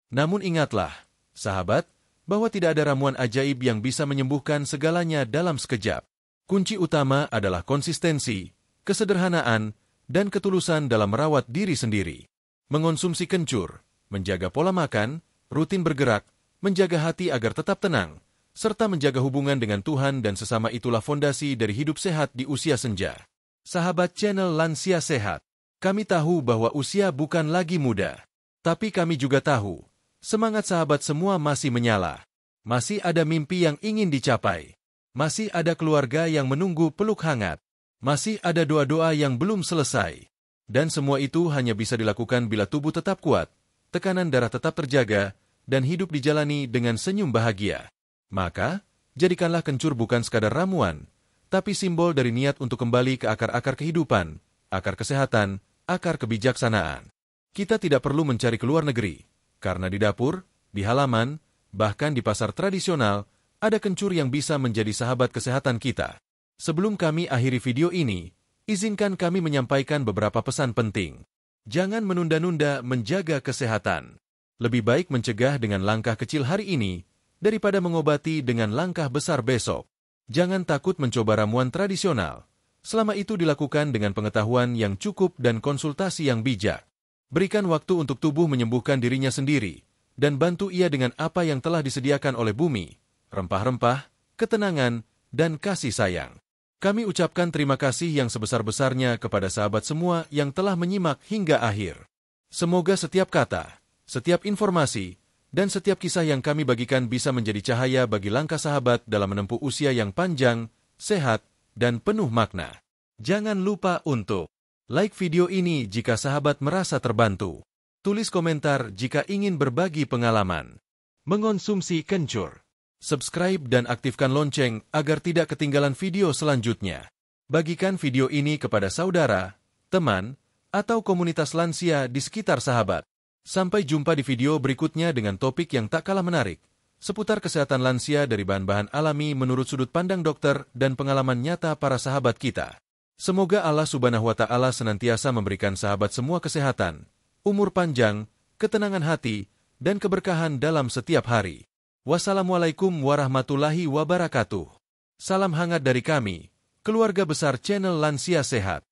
Namun ingatlah, sahabat, bahwa tidak ada ramuan ajaib yang bisa menyembuhkan segalanya dalam sekejap. Kunci utama adalah konsistensi, kesederhanaan, dan ketulusan dalam merawat diri sendiri. Mengonsumsi kencur, menjaga pola makan, rutin bergerak, menjaga hati agar tetap tenang, serta menjaga hubungan dengan Tuhan dan sesama itulah fondasi dari hidup sehat di usia senja. Sahabat channel Lansia Sehat, kami tahu bahwa usia bukan lagi muda. Tapi kami juga tahu, semangat sahabat semua masih menyala. Masih ada mimpi yang ingin dicapai. Masih ada keluarga yang menunggu peluk hangat. Masih ada doa-doa yang belum selesai. Dan semua itu hanya bisa dilakukan bila tubuh tetap kuat, tekanan darah tetap terjaga, dan hidup dijalani dengan senyum bahagia. Maka, jadikanlah kencur bukan sekadar ramuan, tapi simbol dari niat untuk kembali ke akar-akar kehidupan, akar kesehatan, akar kebijaksanaan. Kita tidak perlu mencari ke luar negeri, karena di dapur, di halaman, bahkan di pasar tradisional, ada kencur yang bisa menjadi sahabat kesehatan kita. Sebelum kami akhiri video ini, izinkan kami menyampaikan beberapa pesan penting. Jangan menunda-nunda menjaga kesehatan. Lebih baik mencegah dengan langkah kecil hari ini, daripada mengobati dengan langkah besar besok. Jangan takut mencoba ramuan tradisional, selama itu dilakukan dengan pengetahuan yang cukup dan konsultasi yang bijak. Berikan waktu untuk tubuh menyembuhkan dirinya sendiri, dan bantu ia dengan apa yang telah disediakan oleh bumi, rempah-rempah, ketenangan, dan kasih sayang. Kami ucapkan terima kasih yang sebesar-besarnya kepada sahabat semua yang telah menyimak hingga akhir. Semoga setiap kata, setiap informasi, dan setiap kisah yang kami bagikan bisa menjadi cahaya bagi langkah sahabat dalam menempuh usia yang panjang, sehat, dan penuh makna. Jangan lupa untuk like video ini jika sahabat merasa terbantu. Tulis komentar jika ingin berbagi pengalaman. Mengonsumsi kencur. Subscribe dan aktifkan lonceng agar tidak ketinggalan video selanjutnya. Bagikan video ini kepada saudara, teman, atau komunitas lansia di sekitar sahabat. Sampai jumpa di video berikutnya dengan topik yang tak kalah menarik, seputar kesehatan lansia dari bahan-bahan alami menurut sudut pandang dokter dan pengalaman nyata para sahabat kita. Semoga Allah Subhanahu wa Ta'ala senantiasa memberikan sahabat semua kesehatan, umur panjang, ketenangan hati, dan keberkahan dalam setiap hari. Wassalamualaikum warahmatullahi wabarakatuh. Salam hangat dari kami, keluarga besar channel Lansia Sehat.